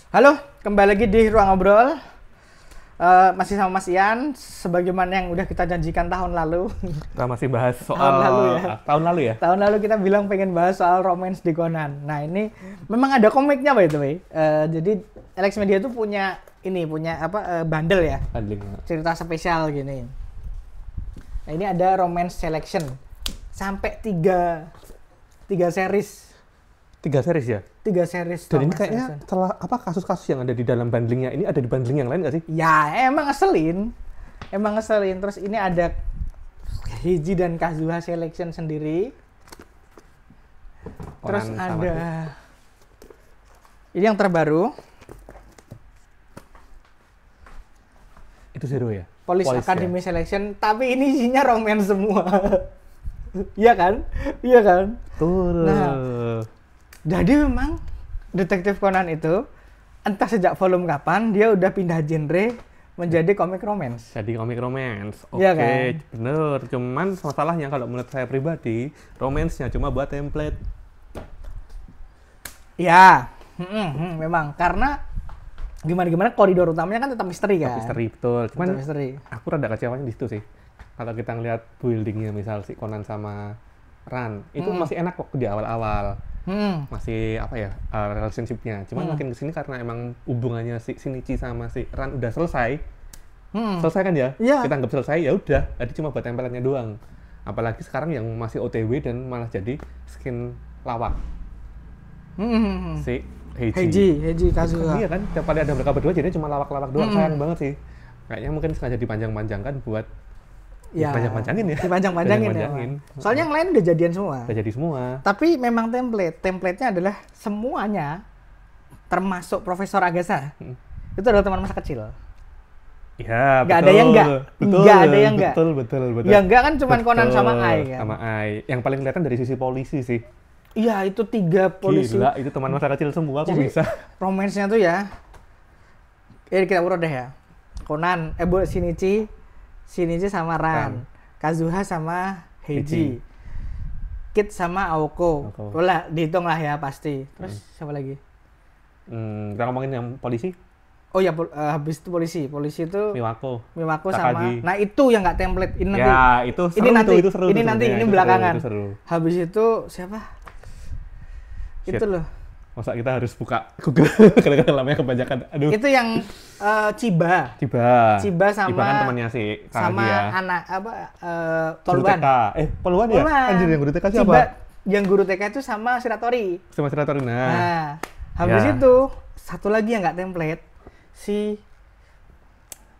Halo, kembali lagi di Ruang Ngobrol. Masih sama Mas Ian, sebagaimana yang udah kita janjikan tahun lalu. Kita masih bahas soal Tahun lalu ya. tahun lalu ya. Tahun lalu kita bilang pengen bahas soal romance di Conan. Nah ini memang ada komiknya by the way. Jadi Alex Media itu punya bundle ya, Handling. cerita spesial gini. Nah ini ada romance selection sampai tiga series. 3 series ya. 3 series. Dan ini romance kayaknya selection. setelah kasus-kasus yang ada di dalam bundlingnya ini ada di bundling yang lain nggak sih? Ya emang ngeselin. Terus ini ada Heiji dan Kazuha selection sendiri. Terus Conan sama ada ini yang terbaru, itu Zero ya. Police Police Academy selection, tapi ini isinya romance semua. Iya kan? Iya kan? Betul. Nah, jadi memang Detektif Conan itu entah sejak volume kapan dia udah pindah genre menjadi komik romance. Jadi komik romance. Oke, Iya kan? bener. Cuman masalahnya kalau menurut saya pribadi, romance-nya cuma buat template. Ya, memang karena gimana koridor utamanya kan tetap misteri kan. Misteri betul. Cuman Tetap misteri. aku rada kecewanya di situ sih. Kalau kita ngeliat buildingnya misal si Conan sama Ran, itu masih enak waktu di awal-awal. Masih relationship-nya. Cuman makin kesini karena emang hubungannya si Shinichi sama si Ran udah selesai. Selesai kan ya? Iya. Kita anggap selesai, ya udah. Jadi cuma buat tempelannya doang. Apalagi sekarang yang masih OTW dan malah jadi skin lawak. Si Heiji Kazuha. Iya kan? Tiap kali ada mereka berdua jadi cuma lawak-lawak doang. Sayang banget sih. Kayaknya mungkin sengaja dipanjang-panjangkan buat Ya, dipanjang-panjangin ya. Dipanjang-panjangin ya. Dipanjang-panjangin. Soalnya yang lain udah jadian semua. Udah jadi semua. Tapi memang template-nya adalah semuanya termasuk Profesor Agasa. Itu adalah teman masa kecil. Ya, Nggak ada yang nggak. Betul, Nggak ada yang nggak. betul. Yang enggak kan cuman Conan sama Ai kan. Sama Ai. Yang paling kelihatan dari sisi polisi sih. Iya, itu 3 polisi. Gila, itu teman masa kecil semua kok Jadi, bisa. romance-nya tuh ya. Kita urut deh ya. Conan, Shinichi sama Ran. Kazuha sama Heiji. Kid sama Aoko. Lah, dihitung lah ya pasti. Terus siapa lagi? Kita ngomongin yang polisi, Oh ya, habis itu polisi. Polisi itu Miwako sama. Takagi. Nah, itu yang nggak template. Ini nanti. Ya, itu seru Ini nanti. itu seru. Ini tuh nanti. sebenarnya. Ini Itu belakangan. Seru, itu seru. Habis itu siapa? Shit. Itu loh. Masa kita harus buka Google kadang-kadang lamanya kebanyakan. Aduh. Itu yang Chiba. Ciba sama kan temannya si Takagi sama ya. anak Guru Tolban. TK. Poluan ya? Anjir, yang guru TK siapa? Chiba, yang guru TK itu sama Shiratori. Sama Shiratori. Nah, habis Ya. itu satu lagi yang nggak template, si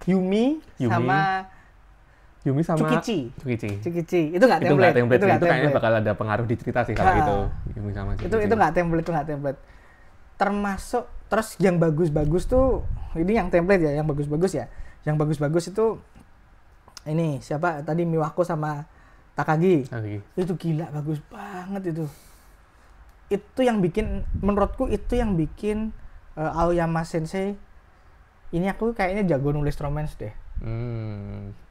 Yumi sama Yumi sama Tsukichi. Itu nggak Itu nggak template. nggak Itu kayaknya bakal ada pengaruh di cerita sih kalau itu. Yumi sama itu nggak template. Termasuk terus yang bagus-bagus tuh ini yang template ya, yang bagus-bagus ya. Yang bagus-bagus itu ini siapa tadi, Miwako sama Takagi. Itu gila bagus banget itu. Itu yang bikin, menurutku itu yang bikin Aoyama Sensei ini aku kayaknya jago nulis romance deh.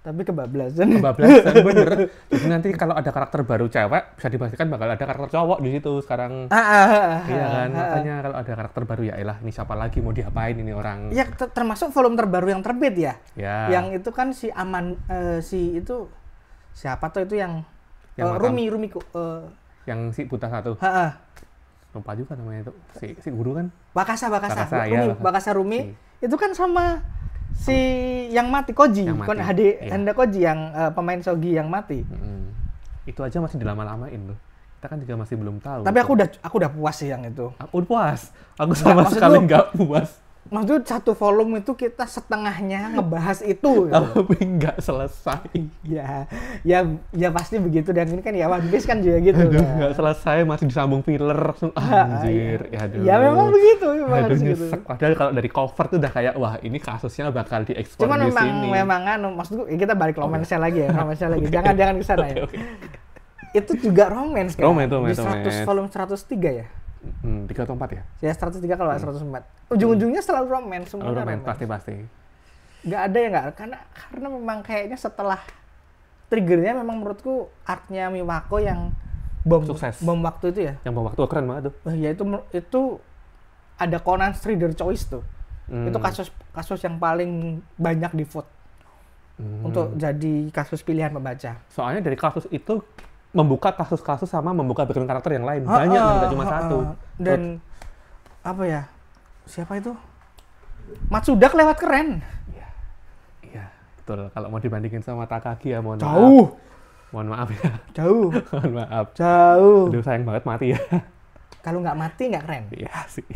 Tapi kebablasan Bener. Jadi nanti kalau ada karakter baru cewek bisa dipastikan bakal ada karakter cowok di situ sekarang. Iya kan, makanya kalau ada karakter baru ya elah ini siapa lagi, mau diapain ini orang. Ya termasuk volume terbaru yang terbit ya. Ya. Yang itu kan si si itu siapa tuh itu yang Rumiko yang si buta satu. Lupa juga namanya itu. Si guru kan. Bakasa Rumi. Si. Itu kan sama si yang mati Koji, Handa Koji yang pemain Shogi yang mati. Itu aja masih dilama-lamain loh. Kita kan juga masih belum tahu. Tapi aku udah puas sih yang itu. Aku puas. Aku sama sekali nggak puas. Maksudnya satu volume itu kita setengahnya ngebahas itu. Tapi nggak selesai. Ya pasti begitu, dan ini kan ya One Piece kan juga gitu. Aduh, nggak selesai, masih disambung filler langsung. Anjir. Ya memang begitu. Aduh, nyesek. Padahal kalau dari cover tuh udah kayak wah ini kasusnya bakal diekspor di sini. Cuman memang maksudku kita balik romance lagi ya, Jangan ke sana ya. Itu juga romance kan? Di 100 volume 103 ya? 3 atau 4 ya? Ya 103 kalau nggak 104. Ujung-ujungnya selalu romance, semuanya romance. Pasti. Nggak ada yang nggak, karena memang kayaknya setelah triggernya memang menurutku artnya Miwako yang bom sukses. Bom waktu itu ya. Yang bom waktu keren banget tuh. Ya itu ada Conan's Reader Choice tuh. Itu kasus yang paling banyak di vote untuk jadi kasus pilihan pembaca. Soalnya dari kasus itu membuka kasus-kasus sama membuka background karakter yang lain. Banyak, nggak cuma satu. Dan apa ya? Siapa itu? Matsuda kelewat keren. Iya, betul. Kalau mau dibandingin sama Takagi ya, mohon Jauh. maaf. Mohon maaf ya. Jauh. Mohon maaf. Jauh. Aduh, sayang banget mati ya. Kalau nggak mati nggak keren. Iya sih.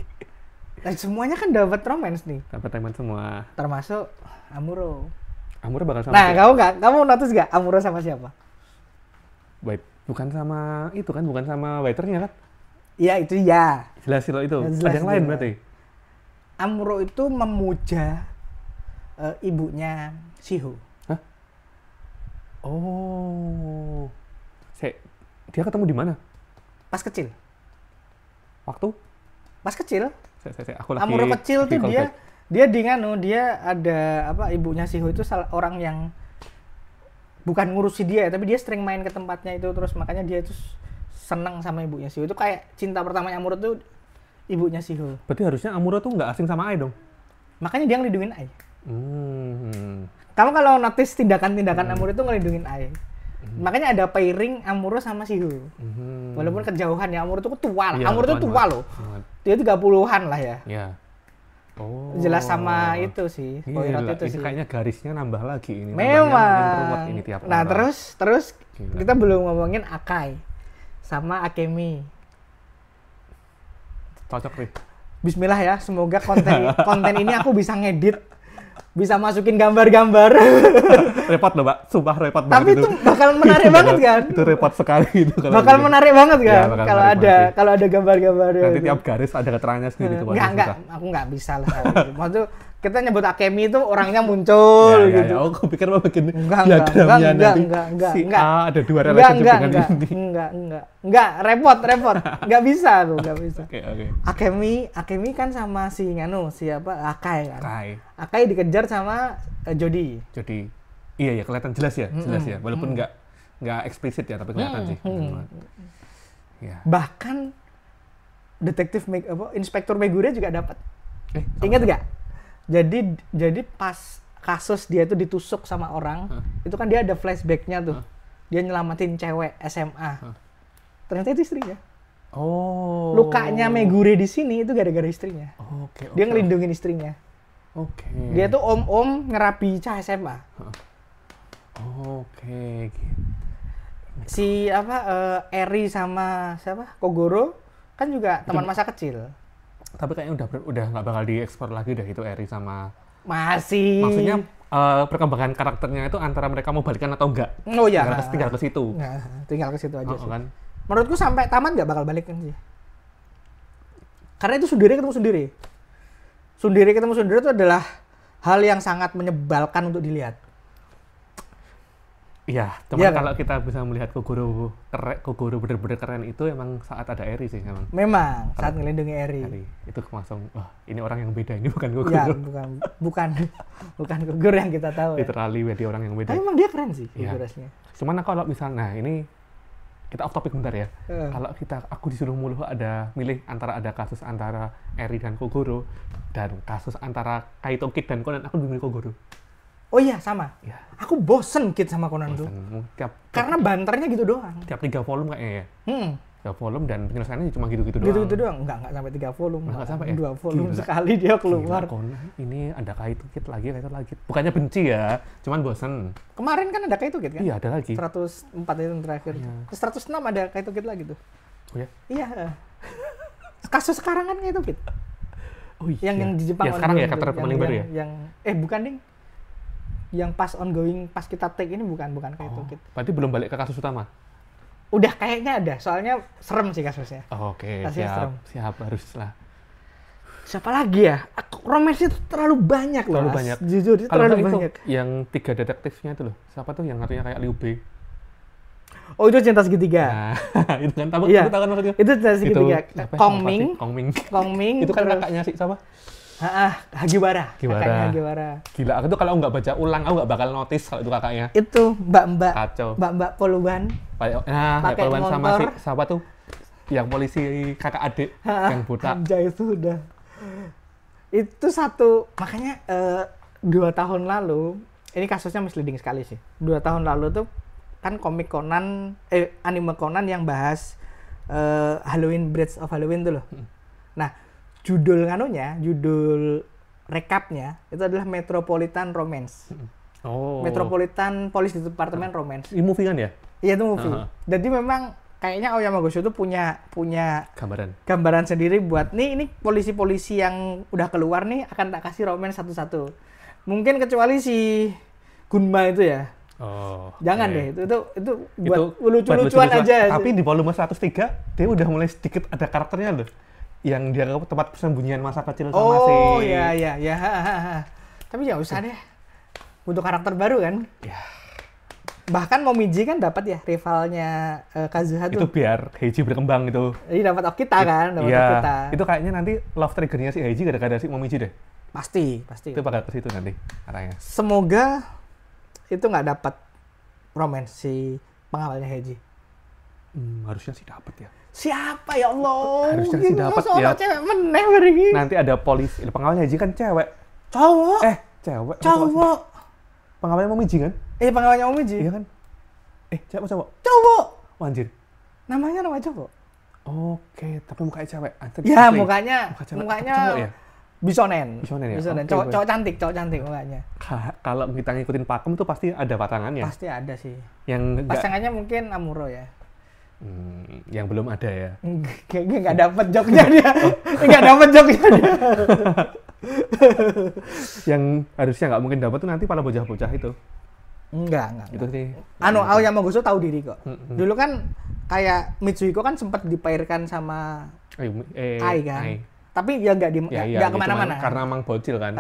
Dan semuanya kan dapat romance nih. Dapat teman semua. Termasuk Amuro. Amuro bakal sama Nah, kamu notice gak Amuro sama siapa? Wait, bukan sama itu kan, bukan sama waiternya kan? Iya, itu ya. Jelas itu. Jelas, ada yang lain jelas. berarti. Amuro itu memuja ibunya Shiho. Hah? Oh. Dia ketemu di mana? Pas kecil. Waktu? Pas kecil. Aku lagi Amuro kecil tuh recall back. dia ada apa, ibunya Shiho itu orang yang bukan ngurusi dia, tapi dia sering main ke tempatnya itu, terus makanya dia itu senang sama ibunya Shiho. Itu kayak cinta pertamanya Amuro tuh ibunya Shiho. Berarti harusnya Amuro tuh nggak asing sama Ai dong? Makanya dia ngelindungin Ai. Hmm. Kamu kalau notice tindakan-tindakan Amuro itu ngelindungin Ai. Makanya ada pairing Amuro sama Shiho. Walaupun kejauhan ya, Amuro tuh tua lah. Iya, Amuro tuh tua loh. Dia 30-an lah ya. Iya. Oh. Jelas sama itu sih. Poirot itu ini sih. kayaknya garisnya nambah lagi ini. Memang. Ini tiap nah, orang. terus Gila. kita belum ngomongin Akai sama Akemi. Cocok nih. Bismillah ya, semoga konten ini aku bisa ngedit, bisa masukin gambar-gambar. Repot loh, Mbak. Sumpah repot banget Tapi itu bakal menarik banget kan? Itu repot sekali itu kalau Bakal gitu. menarik banget kan? Ya, bakal kalau menarik ada banget kalau ada gambar-gambar. Nanti tiap garis ada keterangannya sendiri tuh. Enggak, aku nggak bisa lah. Maksudnya kita nyebut Akemi itu orangnya muncul Ya, gitu. aku pikir mau bikin Enggak, diagramnya nanti. enggak, Si enggak. A ada dua relationship dengan ini. Enggak, repot. Enggak bisa aku, enggak bisa. Oke. Akemi kan sama si siapa? Akai kan. Kai. Akai dikejar sama Jody. Jadi iya kelihatan jelas ya, Walaupun nggak eksplisit ya, tapi kelihatan sih. Ya. Bahkan Inspektur Megure juga dapat. Ingat nggak? Jadi pas kasus dia itu ditusuk sama orang, itu kan dia ada flashbacknya tuh. Dia nyelamatin cewek SMA. Ternyata itu istrinya. Oh. Lukanya Megure di sini itu gara-gara istrinya. Oke. Dia ngelindungin istrinya. Oke. Dia tuh om-om ngerapi cah SMA. Oke. Si Eri sama siapa? Kogoro kan juga teman masa kecil. Tapi kayaknya udah nggak bakal diekspor lagi deh itu Eri sama. Masih. Maksudnya perkembangan karakternya itu antara mereka mau balikan atau enggak? Oh iya. Tinggal ke situ. Nah, tinggal ke situ aja sih. Kan? Menurutku sampai tamat nggak bakal balikan sih. Karena itu Sundere ketemu Sundere. Sundere ketemu Sundere itu adalah hal yang sangat menyebalkan untuk dilihat. Iya, cuman Iya, kalau kita bisa melihat Kogoro bener-bener keren itu emang saat ada Eri sih emang. Memang saat ngelindungi Eri. Itu langsung, wah ini orang yang beda, ini bukan Kogoro. Ya, bukan Kogoro yang kita tahu. Literally dia orang yang beda. Tapi emang dia keren sih Iya. Kogoronya. Cuman kalau misalnya, ini kita off topic bentar ya. Kalau aku disuruh milih antara ada kasus antara Eri dan Kogoro dan kasus antara Kaito Kid dan Conan, aku milih Kogoro. Oh iya, sama. Ya. Aku bosen Kid sama Conan tuh. Karena banternya gitu doang. Tiap 3 volume kayaknya ya. 3 volume dan penyelesaiannya cuma gitu-gitu doang. Gitu-gitu doang. Enggak sampai 3 volume. Enggak sampai ya? 2 volume Gila. sekali dia keluar. Gila, Conan. Ini ada Kaito Kid lagi. Bukannya benci ya, cuman bosen. Kemarin kan ada Kaito Kid kan? Iya, ada lagi. 104 itu yang terakhir. Iya. Terus 106 ada Kaito Kid lagi tuh. Oh ya? Iya. Kasus sekarang kan Kaito Kid. Oh iya. Yang di Jepang Ya, sekarang ya, ongoing chapter tuh. paling baru ya? Bukan ding. Yang pas ongoing, pas kita take ini bukan Kaito Kid. Berarti belum balik ke kasus utama? Udah kayaknya ada, soalnya serem sih kasusnya. Oke, Kasusnya serem. siap haruslah. Siapa lagi ya? Romance itu terlalu banyak loh. Terlalu Mas. banyak. Jujur itu Kalau terlalu itu, banyak. yang 3 detektifnya itu loh. Siapa tuh yang katanya kayak Liu Bei? Oh, itu cinta segitiga. Nah, itu kan tahu Iya. Itu tahu kan maksudnya? Itu cinta segitiga. siapa ya? Kong Lupa sih. Ming. Kong Ming. Itu kan terus- kakaknya sih siapa? Hagiwara. Kakaknya Hagiwara. Gila, aku tuh kalau nggak baca ulang, aku nggak bakal notice kalau itu kakaknya. Itu mbak-mbak. Kacau. Mbak-mbak poluan. Nah, Pakai sama motor. si siapa tuh? Yang polisi kakak adik yang buta. Anjay itu udah. Itu satu, makanya 2 tahun lalu, ini kasusnya misleading sekali sih. 2 tahun lalu tuh kan komik Conan, anime Conan yang bahas Halloween, Breath of Halloween tuh loh. Nah, judul recapnya itu adalah Metropolitan Romance. Oh. Metropolitan Police Department Romance. Ini movie kan ya? Iya itu movie. Jadi memang kayaknya Aoyama Gosho tuh punya gambaran sendiri buat ini polisi-polisi yang udah keluar nih akan tak kasih romance satu-satu. Mungkin kecuali si Gunma itu ya. Oh. Jangan deh, itu buat lucu-lucuan aja. Tapi di volume 103 dia udah mulai sedikit ada karakternya loh. Yang dia ke tempat persembunyian masa kecil sama si... Oh iya. Tapi ya usah deh. Butuh karakter baru kan? Ya. Bahkan Momiji kan dapat ya rivalnya Kazuha tuh. Itu biar Heiji berkembang gitu. Jadi dapat Okita kan, dapat Iya. Okita. Itu kayaknya nanti love trigger-nya si Heiji gara-gara si Momiji deh. Pasti. Itu bakal ke situ nanti arahnya. Semoga itu nggak dapat romance si pengawalnya Heiji. Harusnya sih dapat ya. Siapa ya Allah? Harusnya sih dapat ya. Cewek meneh beri. Nanti ada polisi, pengawalnya Heiji kan cewek. Cowok. Cewek. Cowok. Pengawalnya Momiji kan? Pengawalnya Momiji. Iya kan? Cewek apa cowok? Cowok. Oh, anjir. Nama cowok. Oke, tapi mukanya cewek. Ya, mukanya cowok ya? Bisonen ya? Bisonen. Okay, Cowok cantik mukanya. Kalau kita ngikutin pakem tuh pasti ada pasangannya. Pasti ada sih. Yang pasangannya mungkin Amuro ya. Yang belum ada ya. Kayaknya nggak dapet joknya dia. Nggak dapet joknya dia. Yang harusnya nggak mungkin dapat tuh nanti para bocah-bocah itu. Enggak. Itu sih. Aoyama Gosho tahu diri kok. Dulu kan kayak Mitsuhiko kan sempat dipairkan sama Ai kan. Tapi ya nggak kemana-mana. Karena emang bocil kan.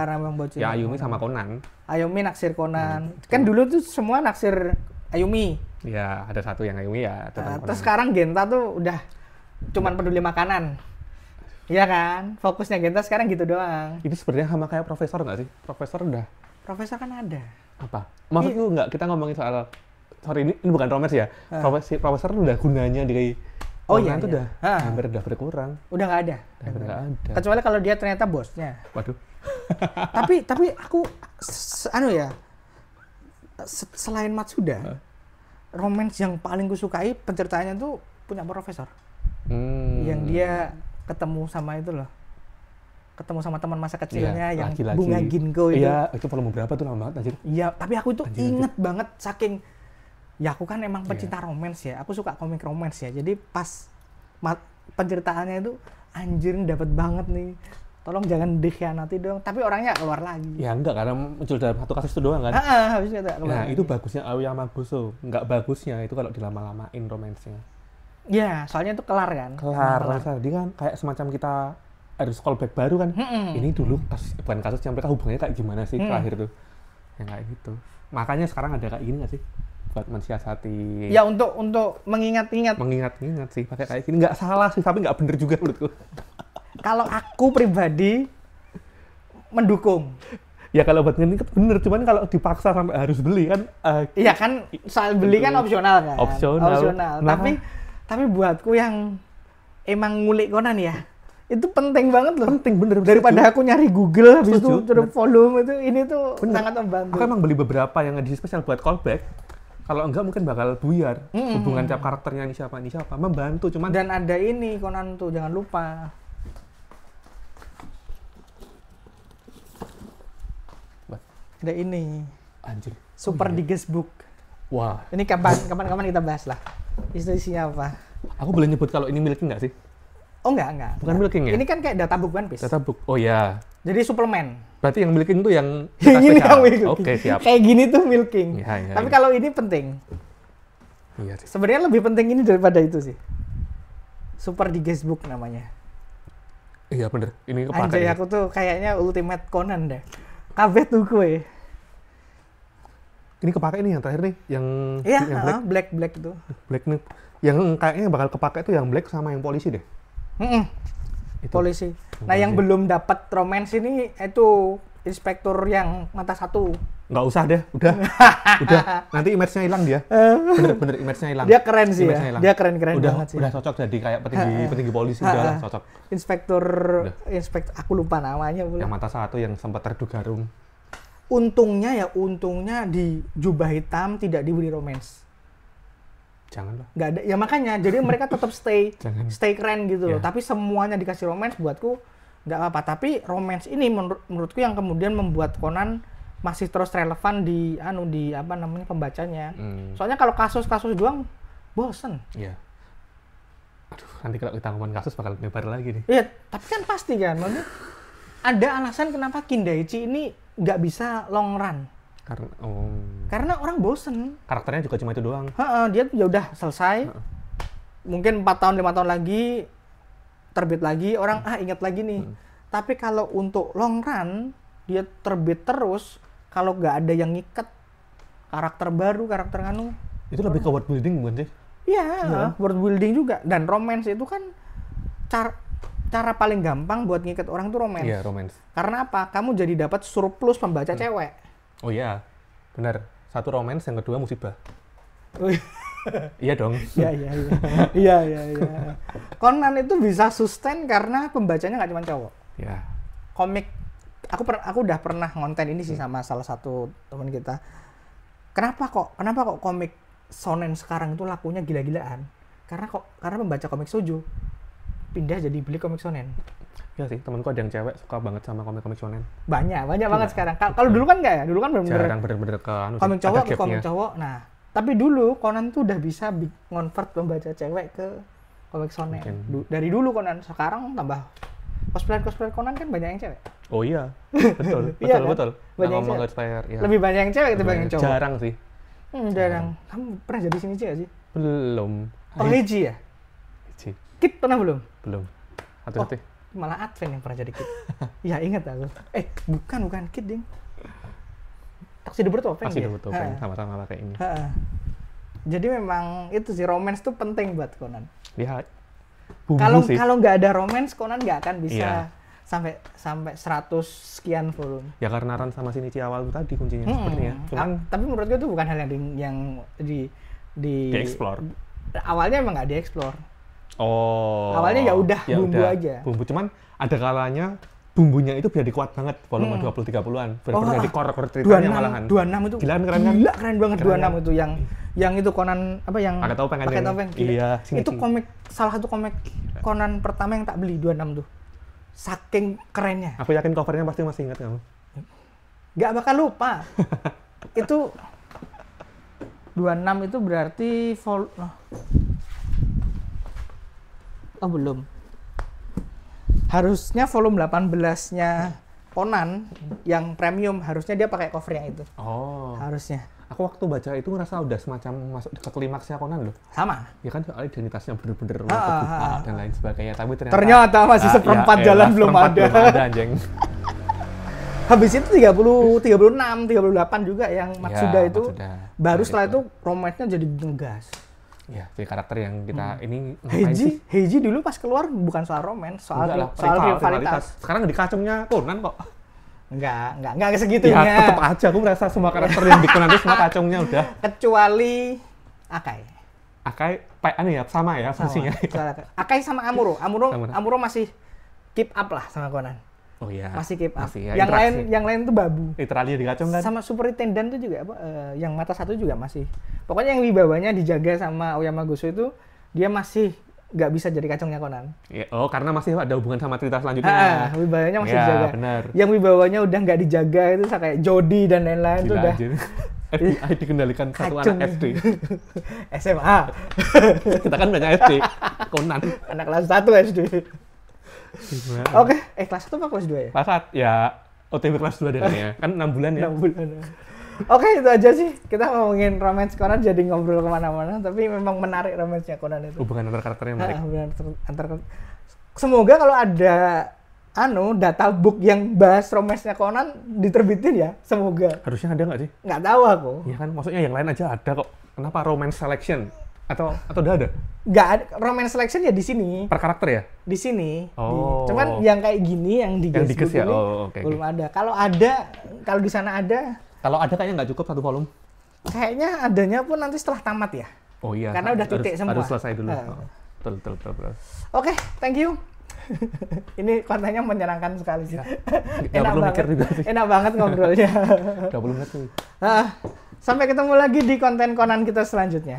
Ya Ayumi sama Conan. Ayumi naksir Conan. Kan dulu tuh semua naksir Ayumi. Ya ada satu yang Ayumi ya. Terus sekarang Genta tuh udah cuman peduli makanan. Iya kan? Fokusnya Genta sekarang gitu doang. Itu sebenarnya sama kayak Profesor nggak sih? Profesor kan ada. Apa? Maksudku nggak, kita ngomongin soal, sorry ini bukan romance ya. Profesor udah gunanya di Conan tuh udah hampir udah berkurang. Udah nggak ada. Kecuali kalau dia ternyata bosnya. Waduh. tapi aku selain Matsuda, romance yang paling kusukai penceritanya tuh punya Profesor. Yang dia ketemu sama itu loh. Ketemu sama teman masa kecilnya yang laki-laki. Bunga Ginko itu. Iya, itu volume berapa tuh, lama banget anjir. Iya, tapi aku itu inget banget saking, ya aku kan emang pecinta romance ya. Aku suka komik romance ya. Jadi pas penceritaannya itu anjir dapat banget nih. Tolong jangan dikhianati dong. Tapi orangnya keluar lagi. Ya enggak, karena muncul dalam satu kasus itu doang kan. Habis itu keluar. Nah, itu bagusnya Aoyama Gosho. Enggak bagusnya itu kalau dilama-lamain romance-nya. Ya, soalnya itu kelar kan. Kelar. Dia kan kayak semacam kita harus callback baru kan. Ini dulu bukan kasusnya, mereka hubungannya kayak gimana sih terakhir tuh. Yang kayak gitu. Makanya sekarang ada kayak gini nggak sih? Buat mensiasati. Ya untuk mengingat-ingat. Mengingat-ingat sih pakai kayak gini. Nggak salah sih, tapi nggak bener juga menurutku. Kalau aku pribadi mendukung. Ya kalau buat nginget bener, cuman kalau dipaksa sampai harus beli kan. Iya kan, soal beli kan opsional kan. Opsional. Nah, tapi buatku yang emang ngulik Conan ya, itu penting banget loh. Penting bener. Daripada aku nyari Google habis itu terus volume itu, ini tuh sangat membantu. Aku emang beli beberapa yang edisi spesial buat callback. Kalau enggak mungkin bakal buyar. Hubungan tiap karakternya ini siapa. Membantu cuman. Dan ada ini Conan tuh, jangan lupa. Ada ini. Anjir. Super Digest Book. Wah. Ini kapan kita bahas lah. Isinya apa? Aku boleh nyebut kalau ini milking nggak sih? Oh enggak. Bukan milking ya? Ini kan kayak databook One Piece. Databook. Oh ya. Jadi suplemen. Berarti yang milking tuh yang ini yang milking. Oke, siap. Kayak gini tuh milking. Ya, tapi kalau ini penting. Iya sih. Sebenarnya lebih penting ini daripada itu sih. Super Digest Book namanya. Iya bener. Ini kepakai. Anjay, aku tuh kayaknya Ultimate Conan deh. Kabeh tuh gue. Ini kepakai nih yang terakhir nih, yang black itu. Black nih. Yang kayaknya bakal kepakai tuh yang black sama yang polisi deh. Polisi. Nah, yang belum dapat romance ini itu inspektur yang mata satu. Nggak usah deh, udah. Nanti image-nya hilang dia. Bener-bener image-nya hilang. Dia keren sih Image-nya ya. hilang. Dia keren-keren Udah, banget sih. udah cocok jadi kayak petinggi polisi, udah lah cocok. Inspektur aku lupa namanya pula. Yang mata satu yang sempat redup garung. Untungnya di jubah hitam tidak diberi romance. Jangan lah. Nggak ada, ya makanya jadi mereka tetap stay keren gitu loh. Yeah. Tapi semuanya dikasih romance buatku nggak apa-apa. Tapi romance ini menurutku yang kemudian membuat Conan masih terus relevan di apa namanya pembacanya. Soalnya kalau kasus-kasus doang bosen. Iya. Aduh, nanti kalau kita ngomongin kasus bakal lebar lagi nih. Iya, tapi kan pasti kan, maksudnya ada alasan kenapa Kindaichi ini nggak bisa long run. Karena orang bosen. Karakternya juga cuma itu doang. Dia ya udah selesai. Mungkin 4 tahun 5 tahun lagi terbit lagi, orang ingat lagi nih. Tapi kalau untuk long run dia terbit terus, kalau nggak ada yang ngikat karakter baru, karakter itu lebih ke world building bukan sih? Iya, world building juga. Dan romance itu kan cara paling gampang buat ngikat orang tuh romance. Iya, romance. Karena apa? Kamu jadi dapat surplus pembaca cewek. Oh iya, benar. Satu romance, yang kedua musibah. Oh, iya dong. Iya. Conan itu bisa sustain karena pembacanya nggak cuma cowok. Iya. Komik, aku udah pernah ngonten ini sih sama salah satu teman kita. Kenapa kok komik shonen sekarang itu lakunya gila-gilaan? Karena pembaca komik shoujo pindah jadi beli komik shonen. Iya sih, temanku ada yang cewek suka banget sama komik-komik shonen. Banyak banget sekarang. Kalau dulu kan enggak ya? Dulu kan bener-bener ke komik cowok ke komik cowok. Nah, tapi dulu Conan tuh udah bisa ngonvert pembaca cewek ke komik shonen. Dari dulu Conan, sekarang tambah cosplayer Conan kan banyak yang cewek. Oh iya, betul. Banyak yang cewek. Ya. Lebih banyak yang cewek ketimbang yang cowok. Jarang sih. Jarang. Kamu pernah jadi sini sih? Belum. Oh, Heiji ya? Heiji. Kit pernah belum? Belum. Hati-hati. Malah Advent yang pernah jadi Kit. Ya ingat aku. Bukan Kit, ding. Taksi bertopeng. Sama-sama pakai ini. Jadi memang itu sih, romance tuh penting buat Conan. Lihat. Kalau nggak ada romance, Conan nggak akan bisa sampai 100 sekian volume. Ya karena Ran sama Shinichi awal itu tadi kuncinya sepertinya. Tapi menurut gue itu bukan hal yang di-explore. Awalnya emang nggak di-explore. Oh. Awalnya ya udah bumbu aja. Bumbu, cuman ada kalanya bumbunya itu biar kuat banget, volume 20-30-an. Benar-benar jadi core ceritanya malahan. 26 itu. Keren kan? Gila, keren banget 26 itu yang itu Conan apa yang pakai topeng. Iya, itu salah satu komik Conan pertama yang tak beli 26 tuh. Saking kerennya. Aku yakin covernya pasti masih ingat kamu. Gak bakal lupa. Itu 26 itu berarti belum. Harusnya volume 18-nya Conan yang premium harusnya dia pakai cover yang itu. Oh. Harusnya. Aku waktu baca itu ngerasa udah semacam masuk ke klimaksnya Conan loh. Sama. Ya kan soal identitasnya bener-bener terbuka dan lain sebagainya. Tapi ternyata masih seperempat jalan belum ada. Anjing. Habis itu 36, 38 juga yang Matsuda itu. Baru setelah itu romance-nya jadi ngegas. Ya, si karakter yang kita ini Heiji dulu pas keluar bukan soal romance, soal rivalitas. Sekarang di kacungnya Conan kok. Enggak segitunya. Ya, tetap aja aku merasa semua karakter yang di Conan itu semua kacungnya udah. Kecuali Akai sama ya fungsinya. Akai sama Amuro masih keep up lah sama Conan. Oh iya. Masih keep up. Ya, yang lain tuh babu. Literally di kacung kan. Sama Superintendent tuh juga yang mata satu juga masih. Pokoknya yang wibawanya dijaga sama Aoyama Gosu itu dia masih nggak bisa jadi kacungnya Conan. Ya, karena masih ada hubungan sama cerita selanjutnya. Wibawanya masih dijaga. Benar. Yang wibawanya udah nggak dijaga itu kayak Jody dan lain-lain tuh udah. FBI dikendalikan satu anak SD. SMA. Kita kan banyak SD. Conan. Anak kelas 1 SD. Oke, kelas 1 apa kelas 2 ya? Kelas 1, ya OTW kelas 2 deh ya. Kan 6 bulan ya. 6 bulan. Oke, itu aja sih. Kita ngomongin romance Conan jadi ngobrol kemana-mana. Tapi memang menarik romance-nya Conan itu. Hubungan antar karakternya menarik. Semoga kalau ada data book yang bahas romance-nya Conan diterbitin ya. Semoga. Harusnya ada nggak sih? Nggak tahu aku. Iya kan, maksudnya yang lain aja ada kok. Kenapa romance selection? Atau udah ada? Nggak ada. Romance selection ya di sini. Per karakter ya? Di sini. Oh. Cuman yang kayak gini yang di Guest book ya? ini belum ada. Kalau di sana ada, Kalau ada kayaknya nggak cukup 1 volume. Kayaknya adanya pun nanti setelah tamat ya. Oh iya. Karena udah titik semua. Harus selesai dulu. Betul. Oke, thank you. Ini kontennya menyenangkan sekali sih. Ya. Nggak perlu mikir juga sih. Enak banget ngobrolnya. 20 menit tuh. Sampai ketemu lagi di konten Conan kita selanjutnya.